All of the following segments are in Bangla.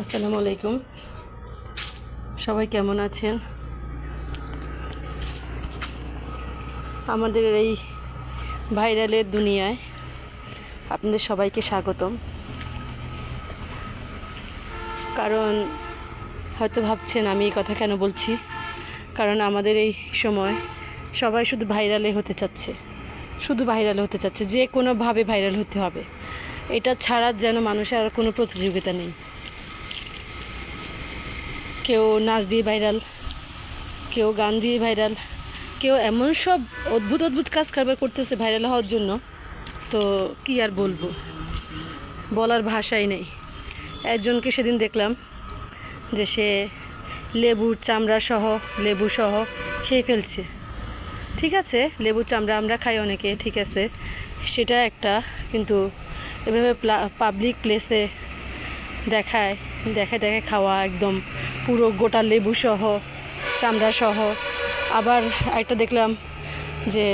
আসসালামু আলাইকুম। সবাই কেমন আছেন? আমাদের এই ভাইরালের দুনিয়ায় আপনাদের সবাইকে স্বাগতম। কারণ হয়তো ভাবছেন আমি এই কথা কেন বলছি, কারণ আমাদের এই সময় সবাই শুধু ভাইরালে হতে চাচ্ছে, যে কোনোভাবে ভাইরাল হতে হবে। এটা ছাড়া যেন মানুষের আর কোনো প্রতিযোগিতা নেই। কেউ নাচ দিয়ে ভাইরাল, কেউ গান দিয়ে ভাইরাল, কেউ এমন সব অদ্ভুত অদ্ভুত কাজ কারবার করতেছে ভাইরাল হওয়ার জন্য। তো কি আর বলবো, বলার ভাষাই নেই। একজনকে সেদিন দেখলাম যে সে লেবুর চামড়া সহ লেবু সহ খেয়ে ফেলছে। ঠিক আছে, লেবুর চামড়া আমরা খাই অনেকে, ঠিক আছে, সেটা একটা, কিন্তু এভাবে পাবলিক প্লেসে দেখায় খাওয়া, একদম পুরো গোটা লেবু সহ চামড়া সহ। আবার একটা দেখলাম যে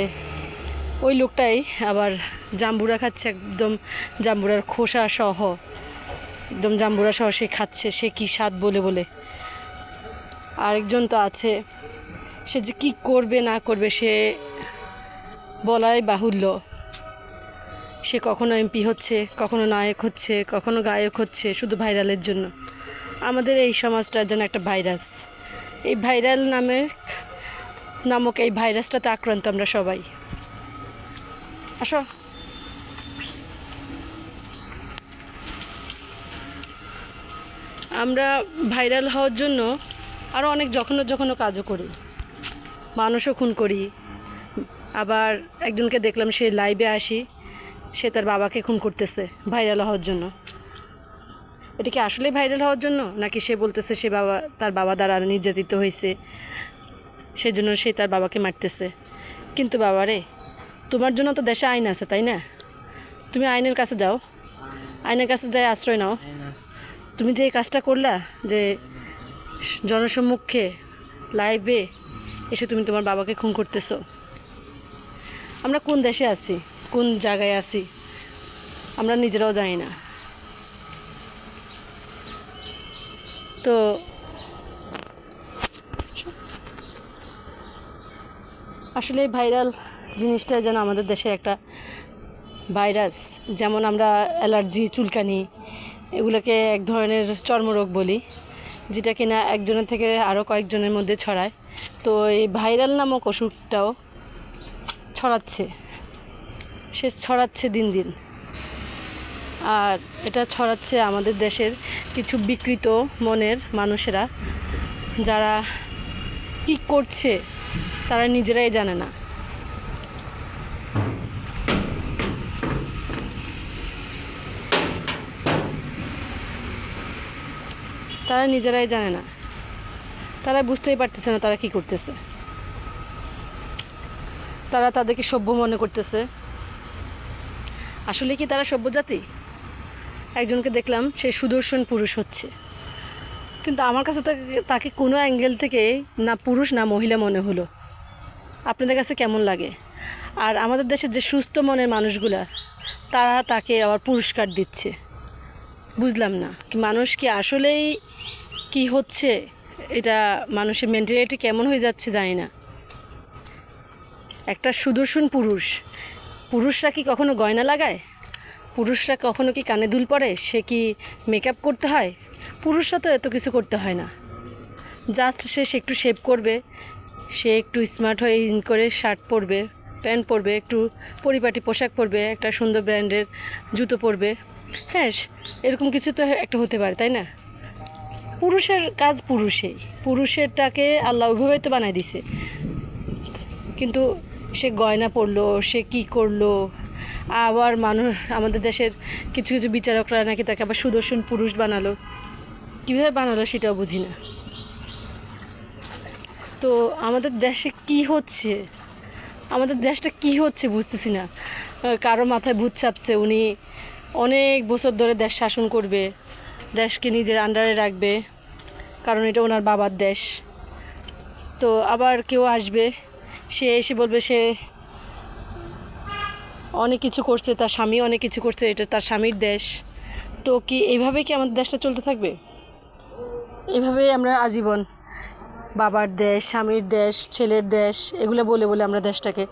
ওই লোকটাই আবার জাম্বুরা খাচ্ছে, একদম জাম্বুরার খোসা সহ, একদম জাম্বুরা সহ সে খাচ্ছে, সে কী স্বাদ বলে বলে। আরেকজন তো আছে, সে যে কী করবে না করবে সে বলাই বাহুল্য। সে কখনো এমপি হচ্ছে, কখনো নায়ক হচ্ছে, কখনো গায়ক হচ্ছে, শুধু ভাইরালের জন্য। আমাদের এই সমাজটা যেন একটা ভাইরাস। এই ভাইরাল নামক এই ভাইরাসটাতে আক্রান্ত আমরা সবাই। আসো, আমরা ভাইরাল হওয়ার জন্য আরও অনেক জঘন্য কাজও করি, মানুষও খুন করি। আবার একজনকে দেখলাম সে লাইভে সে তার বাবাকে খুন করতেছে ভাইরাল হওয়ার জন্য। এটা কি আসলে ভাইরাল হওয়ার জন্য, নাকি সে বলতেছে তার বাবা দ্বারা নির্যাতিত হয়েছে, সেজন্য সে তার বাবাকে মারতেছে? কিন্তু বাবা রে, তোমার জন্য তো দেশে আইন আছে, তাই না? তুমি আইনের কাছে যাও, আইনের কাছে যাই আশ্রয় নাও। তুমি যে এই কাজটা করলা, যে জনসম্মুখে লাইভে এসে তুমি তোমার বাবাকে খুন করতেছো, আমরা কোন দেশে আছি, কোন জায়গায় আছি আমরা নিজেরাও জানি না। তো আসলে ভাইরাল জিনিসটা যেন আমাদের দেশে একটা ভাইরাস। যেমন আমরা অ্যালার্জি, চুলকানি, এগুলোকে এক ধরনের চর্মরোগ বলি, যেটা কিনা একজনের থেকে আরও কয়েকজনের মধ্যে ছড়ায়। তো এই ভাইরাল নামক অসুখটাও ছড়াচ্ছে দিন দিন। আর এটা ছড়াচ্ছে আমাদের দেশের কিছু বিকৃত মনের মানুষেরা, যারা কী করছে তারা নিজেরাই জানে না। তারা বুঝতেই পারতেছে না তারা কি করতেছে। তারা তাদেরকে সভ্য মনে করতেছে। আসলে কি তারা সভ্য জাতি? একজনকে দেখলাম সে সুদর্শন পুরুষ হচ্ছে, কিন্তু আমার কাছে তাকে কোনো অ্যাঙ্গেল থেকে না পুরুষ না মহিলা মনে হলো। আপনাদের কাছে কেমন লাগে? আর আমাদের দেশের যে সুস্থ মনের মানুষগুলা, তারা তাকে আবার পুরস্কার দিচ্ছে। বুঝলাম না, কি মানুষ কি আসলেই কি হচ্ছে, এটা মানুষের মেন্টালিটি কেমন হয়ে যাচ্ছে জানি না। একটা সুদর্শন পুরুষরা কি কখনো গয়না লাগায়? পুরুষরা কখনো কি কানে দুল পরে? সে কি মেকআপ করতে হয়? পুরুষরা তো এত কিছু করতে হয় না। জাস্ট সে একটু শেভ করবে, সে একটু স্মার্ট হয়ে করে শার্ট পরবে, প্যান্ট পরবে, একটু পরিপাটি পোশাক পরবে, একটা সুন্দর ব্র্যান্ডের জুতো পরবে। হ্যাঁ, এরকম কিছু তো একটা হতে পারে, তাই না? পুরুষের কাজ পুরুষেরটাকে আল্লাহ ওইভাবেই তো বানাই দিছে। কিন্তু সে গয়না পরলো, সে কি করলো? আবার আমাদের দেশের কিছু কিছু বিচারকরা নাকি তাকে আবার সুদর্শন পুরুষ বানালো। কীভাবে বানালো সেটাও বুঝি না। তো আমাদের দেশে কি হচ্ছে, আমাদের দেশটা কি হচ্ছে বুঝতেছি না। কারো মাথায় ভূত চাপছে, উনি অনেক বছর ধরে দেশ শাসন করবে, দেশকে নিজের আন্ডারে রাখবে, কারণ এটা ওনার বাবার দেশ। তো আবার কেউ আসবে, সে এসে বলবে সে অনেক কিছু করছে, তার স্বামী অনেক কিছু করছে, এটা তার স্বামীর দেশ। তো কি এইভাবে কি আমাদের দেশটা চলতে থাকবে? এভাবেই আমরা আজীবন বাবার দেশ, স্বামীর দেশ, ছেলের দেশ এগুলো বলে বলে আমরা দেশটাকে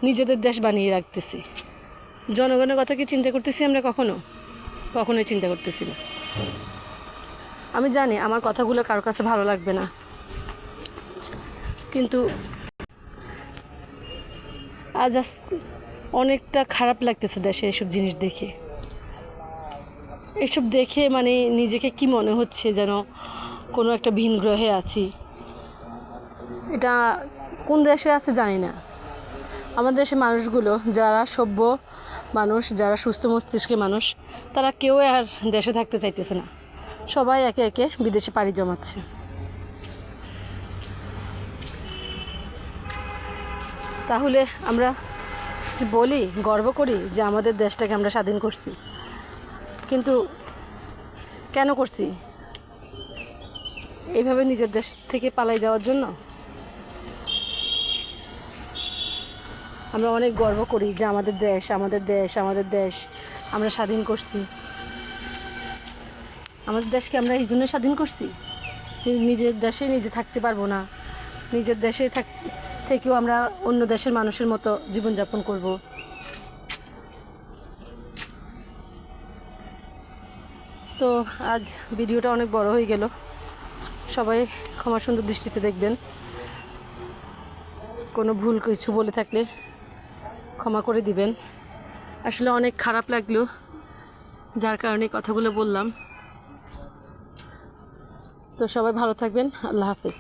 নিজেদের দেশ বানিয়ে রাখতেছি। জনগণের কথা কি চিন্তা করতেছি আমরা কখনোই চিন্তা করতেছি না। আমি জানি আমার কথাগুলো কারোর কাছে ভালো লাগবে না, কিন্তু আজ অনেকটা খারাপ লাগতেছে দেশে এসব জিনিস দেখে। এসব দেখে মানে নিজেকে কি মনে হচ্ছে যেন কোনো একটা ভিন গ্রহে আছি। এটা কোন দেশে আছে জানি না। আমাদের দেশের মানুষগুলো যারা সভ্য মানুষ, যারা সুস্থ মস্তিষ্কের মানুষ, তারা কেউ আর দেশে থাকতে চাইতেছে না। সবাই একে একে বিদেশে পাড়ি জমাচ্ছে। তাহলে আমরা যে বলি, গর্ব করি যে আমাদের দেশটাকে আমরা স্বাধীন করছি, কিন্তু কেন করছি? এইভাবে নিজের দেশ থেকে পালাই যাওয়ার জন্য? আমরা অনেক গর্ব করি যে আমাদের দেশ, আমাদের দেশ, আমাদের দেশ আমরা স্বাধীন করছি। আমাদের দেশকে আমরা এই জন্য স্বাধীন করছি যে নিজের দেশে নিজে থাকতে পারবো না, নিজের দেশে থেকেও আমরা অন্য দেশের মানুষের মতো জীবনযাপন করব। তো আজ ভিডিওটা অনেক বড় হয়ে গেল, সবাই ক্ষমা সুন্দর দৃষ্টিতে দেখবেন। কোনো ভুল কিছু বলে থাকলে ক্ষমা করে দিবেন। আসলে অনেক খারাপ লাগলো, যার কারণে কথাগুলো বললাম। তো সবাই ভালো থাকবেন। আল্লাহ হাফেজ।